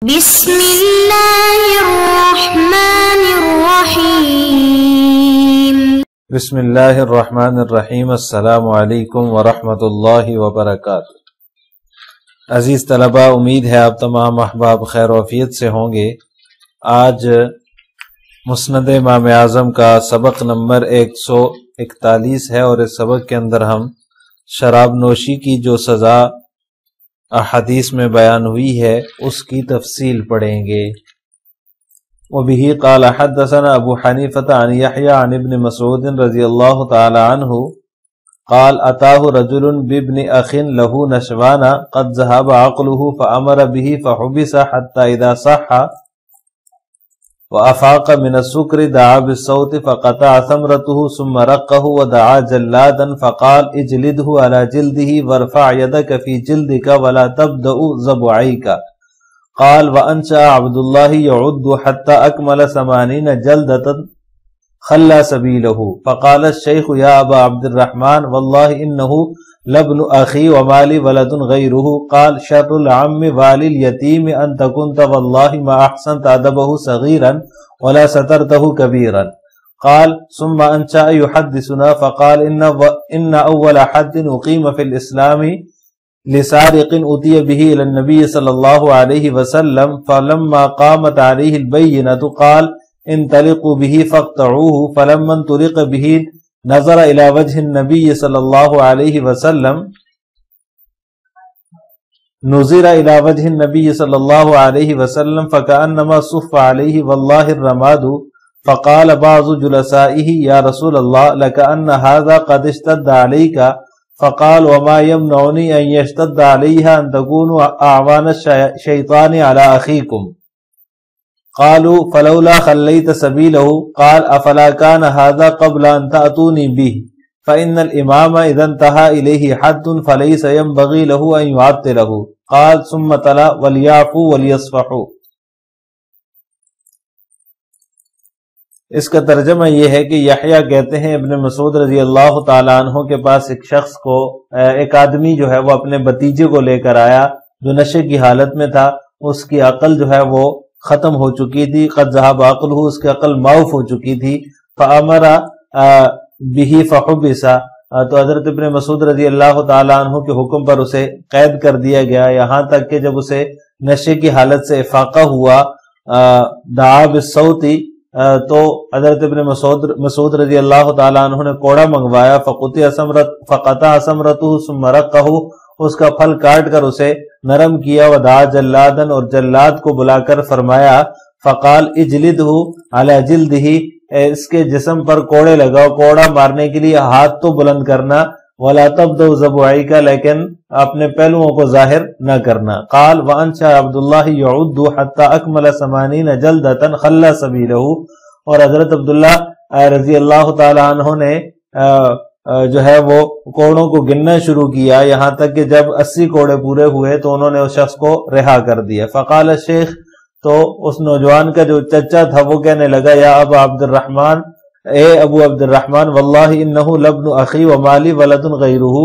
بسم اللہ الرحمن الرحیم بسم اللہ الرحمن الرحیم۔ السلام علیکم ورحمۃ اللہ وبرکاتہ۔ عزیز طلبہ، امید ہے آپ تمام احباب خیر و عافیت سے ہوں گے۔ آج مسند امام اعظم کا سبق نمبر 141 ہے، اور اس سبق کے اندر ہم شراب نوشی کی جو سزا احادیث میں بیان ہوئی ہے اس کی تفصیل پڑھیں گے۔ وبه قال حدثنا ابو حنیفة عن يحيى عن ابن مسعود رضی اللہ تعالی عنہ قال اتاه رجل بابن اخ له نشوان قد ذهب عقله فامر به فحبس حتى اذا صح وافاق من السكر دعا بالصوت فقطع ثمرته ثم رقه ودعا جلادا فقال اجلده على جلده وارفع يدك في جلدك ولا تبدأ ضبعيك قال وانشأ عبد الله يعد حتى اكمل 80 جلدة خلى سبيله فقال الشيخ يا ابا عبد الرحمن والله انه لابن اخي ومالي ولد غيره قال شر العم والي اليتيم انت كنت والله ما احسنت ادبه صغيرا ولا سترته كبيرا قال ثم انشأ يحدثنا فقال ان اول حد اقيم في الاسلام لسارق اتي به الى النبي صلى الله عليه وسلم فلما قامت عليه البينة قال انطلقوا به فاقطعوه فلما انطلق به نظر الى وجه النبي صلى الله عليه وسلم نظر الى وجه النبي صلى الله عليه وسلم فكأنما صف عليه والله الرماد فقال بعض جلسائه يا رسول الله لكأن هذا قد اشتد عليك فقال وما يمنعني ان يشتد عليها ان تكونوا اعوان الشيطان على اخيكم قالوا فلولا خليت سبيله قال افلا كان هذا قبل ان تأتوني به فإن الامام اذا انتهى اليه حد فليس ينبغي له ان يعطله قال ثم تلا وليعفوا وليصفحوا۔ اس کا ترجمہ یہ ہے کہ یحییٰ کہتے ہیں ابن مسعود رضی اللہ تعالیٰ عنہ کے پاس ایک آدمی جو ہے وہ اپنے بتیجے کو لے کر آیا جو نشے کی حالت میں تھا۔ اس کی عقل جو ہے وہ ختم ہو چکی تھی، قد ذهب عقله، اس کی عقل معاف ہو چکی تھی۔ فامر به فحبس، تو حضرت ابن مسعود رضی اللہ تعالیٰ عنہ کے حکم پر اسے قید کر دیا گیا، یہاں تک کہ جب اسے نشے کی حالت سے افاقہ ہوا دعا بالصوت، تو حضرت ابن مسعود رضی اللہ تعالیٰ عنہ نے کوڑا منگوایا، فقطع ثمرته ثم رقه، اس کا پھل کاٹ کر اسے نرم کیا، ودعا جلادن، اور جلاد کو بلا کر فرمایا، فقال اجلدہ علی جلدہ، اس کے جسم پر کوڑے لگاؤ، کوڑا مارنے کے لیے ہاتھ تو بلند کرنا، ولا تبدأ ضبعیک، لیکن اپنے پہلوؤں کو ظاہر نہ کرنا۔ قال وانشأ عبد الله يعد حتى اکمل 80 جلدة خلى سبیلہ، اور حضرت عبداللہ رضی اللہ تعالی عنہ نے جو ہے وہ کوڑوں کو گننا شروع کیا، یہاں تک کہ جب 80 کوڑے پورے ہوئے تو انہوں نے اس شخص کو رہا کر دیا۔ فقال الشیخ، تو اس نوجوان کا جو چچا تھا وہ کہنے لگا، یا ابا عبد الرحمن، اے ابو عبد الرحمن، واللہ انہ لابن اخی ومالی ولد غیرہ،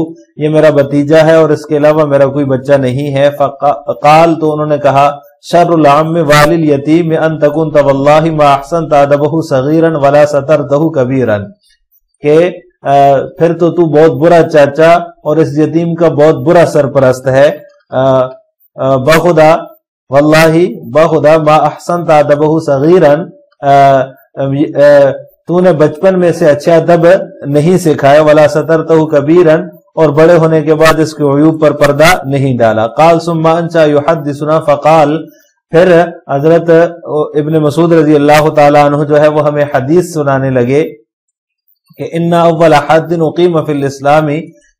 یہ میرا بتیجا ہے اور اس کے علاوہ میرا کوئی بچہ نہیں ہے۔ فقال، تو انہوں نے کہا، شر العم والی الیتیم ان تکن واللہ ما احسنت ادبہ صغیرا ولا سترتہ کبیرا، کہ پھر تو بہت برا چاچا اور اس یتیم کا بہت برا سرپرست ہے، بخدا واللہ بخدا ما احسنت ادبہ صغیرا، تو نے بچپن میں سے اچھا ادب نہیں سکھایا، ولا سترتہ کبیرا، اور بڑے ہونے کے بعد اس کے عیوب پر پردہ نہیں ڈالا۔ قال ثم انشأ يحدثنا، فقال، پھر حضرت ابن مسعود رضی اللہ تعالی عنہ جو ہے وہ ہمیں حدیث سنانے لگے کہ ان اول حد اقیم فی الاسلام،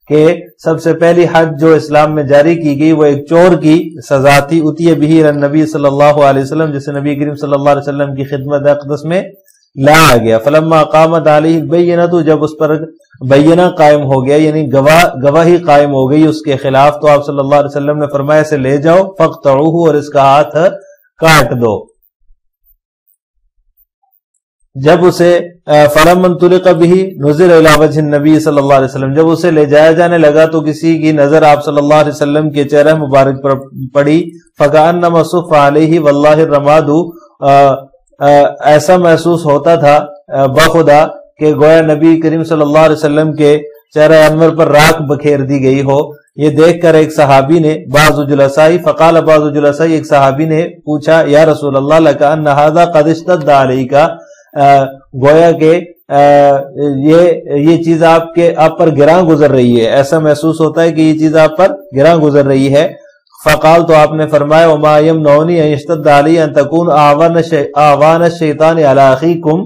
کہ سب سے پہلی حد جو اسلام میں جاری کی گئی وہ ایک چور کی سزا تھی، اتی به الی النبی صلی اللہ علیہ وسلم، جسے نبی کریم صلی اللہ علیہ وسلم کی خدمت اقدس میں لایا گیا۔ فلما قامت علیہ البینہ، تو جب اس پر بینہ قائم ہو گیا، یعنی گواہی قائم ہو گئی اس کے خلاف، تو آپ صلی اللہ علیہ وسلم نے فرمایا اسے لے جاؤ، فاقطعوہ، اور اس کا ہاتھ کاٹ دو۔ جب اسے فلمن طلق به نظر الى وجه النبی صلی اللہ علیہ وسلم، جب اسے لے جایا جانے لگا تو کسی کی نظر آپ صلی اللہ علیہ وسلم کے چہرہ مبارک پر پڑی، فکأنما صف علیہ واللہ الرماد، ایسا محسوس ہوتا تھا بخدا کہ گویا نبی کریم صلی اللہ علیہ وسلم کے چہرہ انور پر راکھ بکھیر دی گئی ہو۔ یہ دیکھ کر ایک صحابی نے بعض جلسائی فقال بعض جلسائی، ایک صحابی نے پوچھا یا رسول اللہ لکأن ھذا قد اشتد علیک، گویا کہ یہ چیز آپ پر گراں گزر رہی ہے، ایسا محسوس ہوتا ہے کہ یہ چیز آپ پر گراں گزر رہی ہے۔ فقال، تو آپ نے فرمایا وما یمنعنی ان یشتد علی ان تکون اعوان الشیطان علی اخیکم،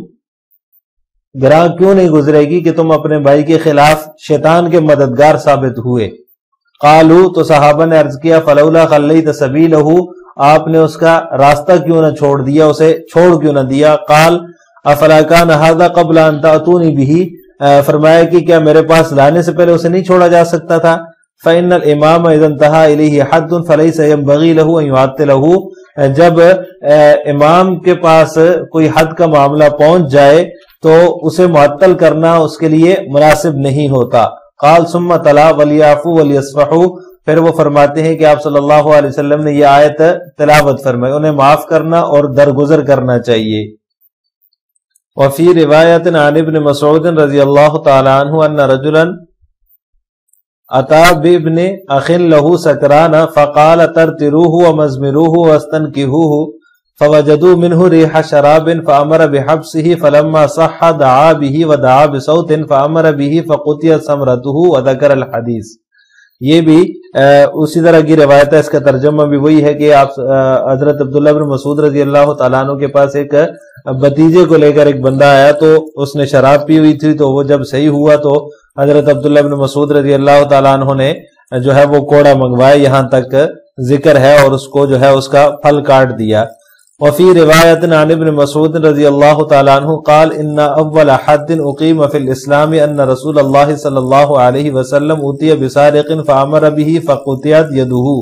گراں کیوں نہیں گزرے گی کہ تم اپنے بھائی کے خلاف شیطان کے مددگار ثابت ہوئے۔ قالو، تو صحابہ نے عرض کیا فلولا خلیت سبیلہ، آپ نے اس کا راستہ کیوں نہ چھوڑ دیا، اسے چھوڑ کیوں نہ دیا۔ قال افلا کان ھذا قبل ان تاتونی بہ، فرمایا کہ کیا میرے پاس لانے سے پہلے اسے نہیں چھوڑا جا سکتا تھا۔ فإن الامام اذا انتهى الیہ حد فلیس ينبغی لہ ان یعطلہ، جب امام کے پاس کوئی حد کا معاملہ پہنچ جائے تو اسے معطل کرنا اس کے لیے مناسب نہیں ہوتا۔ قال ثم تلا ولیعفوا ولیصفحوا، پھر وہ فرماتے ہیں کہ آپ صلی اللہ علیہ وسلم نے یہ آیت تلاوت فرمائی، انہیں معاف کرنا اور درگزر کرنا چاہیے۔ وفی روایت عن ابن مسعود رضی اللہ تعالی عنہ ان رجلا اتا بابن اخ له سکران فقال ترتروه ومزمروه واستنكهوه فوجدوا منه ريح شراب فامر بحبسه فلما صح دعا به ودعا بصوت فامر به فقطعت ثمرته وذكر الحديث۔ یہ بھی اسی طرح کی روایت ہے، اس کا ترجمہ بھی وہی ہے کہ آپ حضرت عبداللہ بن مسعود رضی اللہ تعالیٰ عنہ کے پاس ایک بھتیجے کو لے کر ایک بندہ آیا تو اس نے شراب پی ہوئی تھی، تو وہ جب صحیح ہوا تو حضرت عبداللہ بن مسعود رضی اللہ تعالیٰ عنہ نے جو ہے وہ کوڑا منگوایا، یہاں تک ذکر ہے، اور اس کو جو ہے اس کا پھل کاٹ دیا۔ وفی روایت عن ابن مسعود رضی اللہ تعالیٰ عنہ قال ان اول حد اقیم فی الاسلام ان رسول اللہ صلی اللہ علیہ وسلم اتی بسارق فامر به فقطعت یده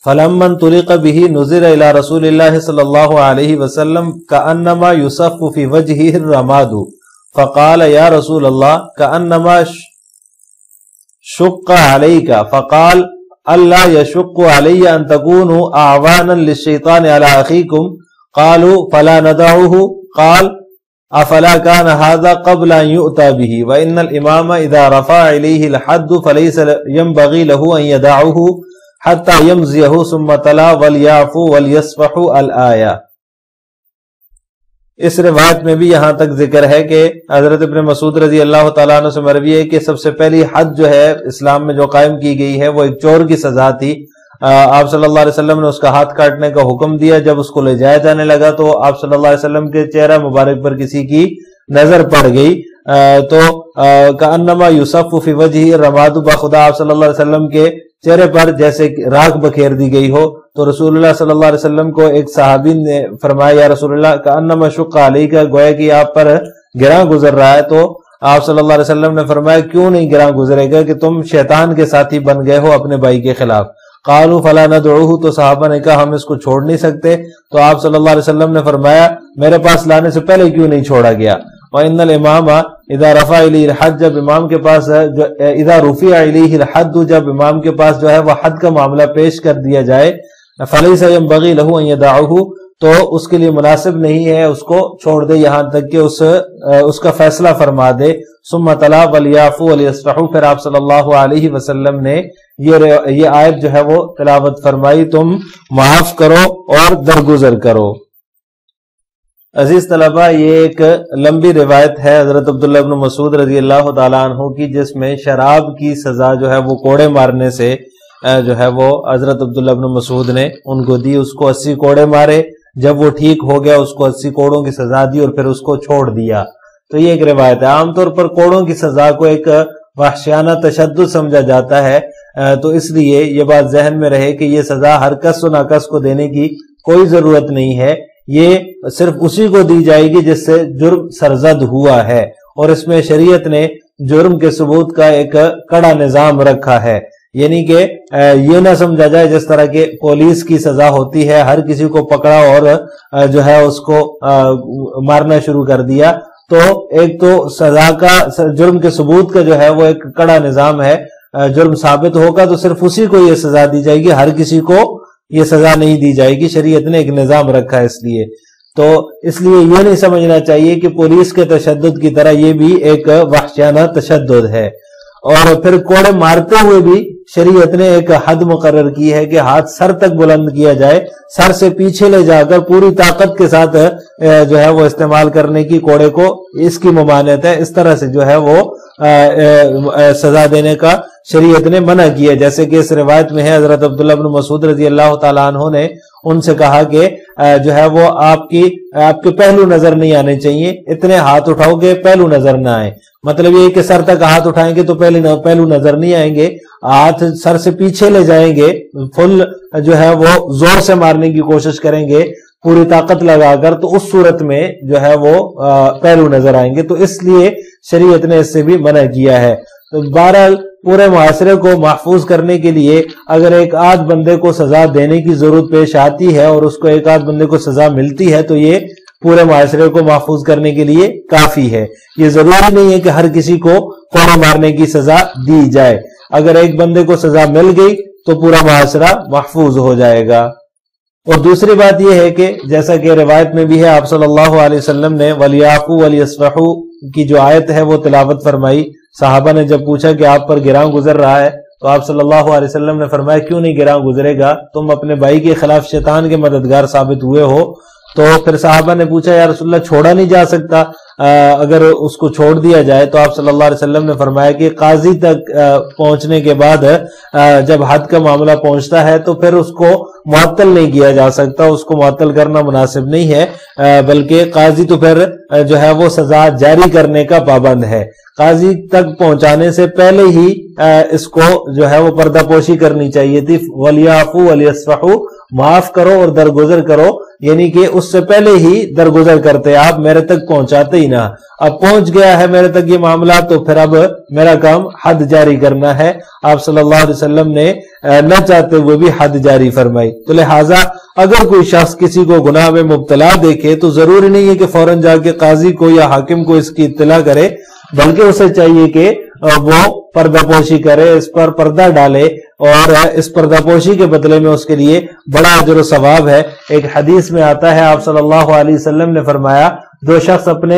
فلما انطلق به نظر الى رسول اللہ صلی اللہ علیہ وسلم کانما یصف فی وجهه الرماد فقال یا رسول اللہ کانما شق علیک فقال اللہ یشق علی ان تکونوا اعوانا للشیطان علی اخیکم قالوا فلا ندعوه قال افلا كان هذا قبل ان يؤتى به وان الامام اذا رفع اليه الحد فليس ينبغي له ان يدعه حتى يمضيه ثم تلا وليعفوا وليصفحوا الآية۔ اس روایت میں بھی یہاں تک ذکر ہے کہ حضرت ابن مسعود رضی اللہ تعالیٰ عنہ سے مروی ہے کہ سب سے پہلی حد جو ہے اسلام میں جو قائم کی گئی ہے وہ ایک چور کی سزا تھی۔ آپ صلی اللہ علیہ وسلم نے اس کا ہاتھ کاٹنے کا حکم دیا، جب اس کو لے جایا جانے لگا تو آپ صلی اللہ علیہ وسلم کے چہرہ مبارک پر کسی کی نظر پڑ گئی، تو کانما یصف فی وجہہ الرماد، بخدا آپ صلی اللہ علیہ وسلم کے چہرے پر جیسے راکھ بکھیر دی گئی ہو۔ تو رسول اللہ صلی اللہ علیہ وسلم کو ایک صحابی نے فرمایا یا رسول اللہ کانما شق علیک، گویا کہ آپ پر گراں گزر رہا ہے، تو آپ صلی اللہ علیہ وسلم نے فرمایا کیوں نہیں گراں گزرے گا کہ تم شیطان کے ساتھی بن گئے ہو اپنے بھائی کے خلاف۔ قالوا فلا ندعوه، تو صحابہ نے کہا ہم اس کو چھوڑ نہیں سکتے، تو آپ صلی اللہ علیہ وسلم نے فرمایا میرے پاس لانے سے پہلے کیوں نہیں چھوڑا گیا۔ وَإِنَّ الْإِمَامَ إِذَا رَفَعَ إِلَيْهِ الْحَدَّ، جب امام کے پاس اذا رفع الیہ الحد، جب امام کے پاس جو ہے وہ حد کا معاملہ پیش کر دیا جائے، فلیس ينبغی لہ ان یدعہ، تو اس کے لیے مناسب نہیں ہے اس کو چھوڑ دے یہاں تک کہ اس کا فیصلہ فرما دے۔ ثم تلا ولیعفوا ولیصفحوا، پھر آپ صلی اللہ علیہ وسلم نے یہ آیت جو ہے وہ تلاوت فرمائی، تم معاف کرو اور درگزر کرو۔ عزیز طلبہ، یہ ایک لمبی روایت ہے حضرت عبداللہ بن مسعود رضی اللہ تعالیٰ عنہ کی، جس میں شراب کی سزا جو ہے وہ کوڑے مارنے سے جو ہے وہ حضرت عبداللہ بن مسعود نے ان کو دی، اس کو 80 کوڑے مارے، جب وہ ٹھیک ہو گیا اس کو 80 کوڑوں کی سزا دی اور پھر اس کو چھوڑ دیا۔ تو یہ ایک روایت ہے۔ عام طور پر کوڑوں کی سزا کو ایک وحشیانہ تشدد سمجھا جاتا ہے، تو اس لیے یہ بات ذہن میں رہے کہ یہ سزا ہر کس و ناکس کو دینے کی کوئی ضرورت نہیں ہے، یہ صرف اسی کو دی جائے گی جس سے جرم سرزد ہوا ہے، اور اس میں شریعت نے جرم کے ثبوت کا ایک کڑا نظام رکھا ہے۔ یعنی کہ یہ نہ سمجھا جائے جس طرح کہ پولیس کی سزا ہوتی ہے، ہر کسی کو پکڑا اور جو ہے اس کو مارنا شروع کر دیا. تو ایک تو سزا کا، جرم کے ثبوت کا جو ہے وہ ایک کڑا نظام ہے. جرم ثابت ہوگا تو صرف اسی کو یہ سزا دی جائے گی، ہر کسی کو یہ سزا نہیں دی جائے گی. شریعت نے ایک نظام رکھا ہے اس لیے یہ نہیں سمجھنا چاہیے کہ پولیس کے تشدد کی طرح یہ بھی ایک وحشیانہ تشدد ہے. اور پھر کوڑے مارتے ہوئے بھی شریعت نے ایک حد مقرر کی ہے کہ ہاتھ سر تک بلند کیا جائے، سر سے پیچھے لے جا کر پوری طاقت کے ساتھ جو ہے وہ استعمال کرنے کی کوڑے کو، اس کی ممانعت ہے. اس طرح سے جو ہے وہ سزا دینے کا شریعت نے منع کیا. جیسے کہ اس روایت میں ہے، حضرت عبداللہ بن مسعود رضی اللہ تعالیٰ عنہ نے ان سے کہا کہ جو ہے وہ آپ کے پہلو نظر نہیں آنے چاہیے، اتنے ہاتھ اٹھاؤ گے پہلو نظر نہ آئے. مطلب یہ کہ سر تک ہاتھ اٹھائیں گے تو پہلو نظر نہیں آئیں گے، ہاتھ سر سے پیچھے لے جائیں گے، فل جو ہے وہ زور سے مارنے کی کوشش کریں گے پوری طاقت لگا کر، تو اس صورت میں جو ہے وہ پہلو نظر آئیں گے. تو اس لیے شریعت نے اس سے بھی منع کیا ہے. تو بہرحال پورے معاشرے کو محفوظ کرنے کے لیے اگر ایک آدھ بندے کو سزا دینے کی ضرورت پیش آتی ہے اور اس کو ایک آدھ بندے کو سزا ملتی ہے تو یہ پورے معاشرے کو محفوظ کرنے کے لیے کافی ہے. یہ ضروری نہیں ہے کہ ہر کسی کو کوڑا مارنے کی سزا دی جائے. اگر ایک بندے کو سزا مل گئی تو پورا معاشرہ محفوظ ہو جائے گا. اور دوسری بات یہ ہے کہ جیسا کہ روایت میں بھی ہے، آپ صلی اللہ علیہ وسلم نے وَلْيَعْفُوا وَلْيَصْفَحُوا کی جو آیت ہے وہ تلاوت فرمائی. صحابہ نے جب پوچھا کہ آپ پر گراں گزر رہا ہے تو آپ صلی اللہ علیہ وسلم نے فرمایا کیوں نہیں گراں گزرے گا، تم اپنے بھائی کے خلاف شیطان کے مددگار ثابت ہوئے ہو. تو پھر صحابہ نے پوچھا یا رسول اللہ چھوڑا نہیں جا سکتا اگر اس کو چھوڑ دیا جائے؟ تو آپ صلی اللہ علیہ وسلم نے فرمایا کہ قاضی تک پہنچنے کے بعد جب حد کا معاملہ پہنچتا ہے تو پھر اس کو معطل نہیں کیا جا سکتا، اس کو معطل کرنا مناسب نہیں ہے، بلکہ قاضی تو پھر جو ہے وہ سزا جاری کرنے کا پابند ہے. قاضی تک پہنچانے سے پہلے ہی اس کو جو ہے وہ پردہ پوشی کرنی چاہیے تھی. وَلْيَعْفُوا وَلْيَصْفَحُوا، معاف کرو اور درگزر کرو، یعنی کہ اس سے پہلے ہی درگزر کرتے، آپ میرے تک پہنچاتے ہی نہ. اب پہنچ گیا ہے میرے تک یہ معاملہ تو پھر اب میرا کام حد جاری کرنا ہے. آپ صلی اللہ علیہ وسلم نے نہ چاہتے ہوئے بھی حد جاری فرمائی. تو لہٰذا اگر کوئی شخص کسی کو گناہ میں مبتلا دیکھے تو ضروری نہیں ہے کہ فوراً جا کے قاضی کو یا حاکم کو اس کی اطلاع کرے، بلکہ اسے چاہیے کہ وہ پردہ پوشی کرے، اس پر پردہ ڈالے، اور اس پردہ پوشی کے بدلے میں اس کے لیے بڑا اجر و ثواب ہے. ایک حدیث میں آتا ہے، آپ صلی اللہ علیہ وسلم نے فرمایا جو شخص اپنے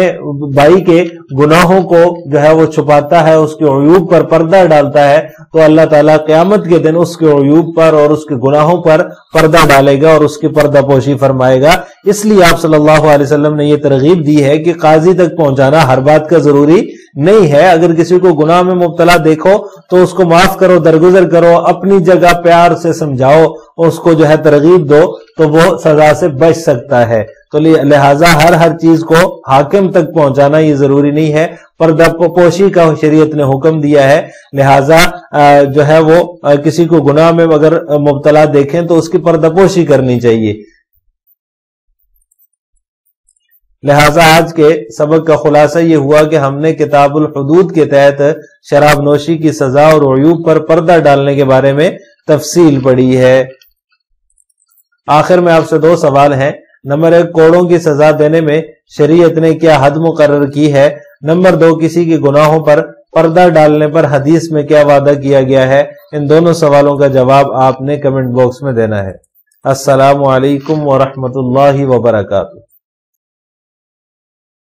بھائی کے گناہوں کو جو ہے وہ چھپاتا ہے، اس کے عیوب پر پردہ ڈالتا ہے، تو اللہ تعالیٰ قیامت کے دن اس کے عیوب پر اور اس کے گناہوں پر پردہ ڈالے گا اور اس کی پردہ پوشی فرمائے گا. اس لیے آپ صلی اللہ علیہ وسلم نے یہ ترغیب دی ہے کہ قاضی تک پہنچانا ہر بات کا ضروری نہیں ہے. اگر کسی کو گناہ میں مبتلا دیکھو تو اس کو معاف کرو، درگزر کرو، اپنی جگہ پیار سے سمجھاؤ، اس کو جو ہے ترغیب دو تو وہ سزا سے بچ سکتا ہے. تو لہٰذا ہر چیز کو حاکم تک پہنچانا یہ ضروری نہیں ہے. پردہ پوشی کا شریعت نے حکم دیا ہے، لہٰذا جو ہے وہ کسی کو گناہ میں اگر مبتلا دیکھیں تو اس کی پردہ پوشی کرنی چاہیے. لہٰذا آج کے سبق کا خلاصہ یہ ہوا کہ ہم نے کتاب الحدود کے تحت شراب نوشی کی سزا اور عیوب پر پردہ ڈالنے کے بارے میں تفصیل پڑھی ہے. آخر میں آپ سے دو سوال ہیں. نمبر 1، کوڑوں کی سزا دینے میں شریعت نے کیا حد مقرر کی ہے؟ نمبر 2، کسی کے گناہوں پر پردہ ڈالنے پر حدیث میں کیا وعدہ کیا گیا ہے؟ ان دونوں سوالوں کا جواب آپ نے کمنٹ باکس میں دینا ہے. السلام علیکم ورحمۃ اللہ وبرکاتہ.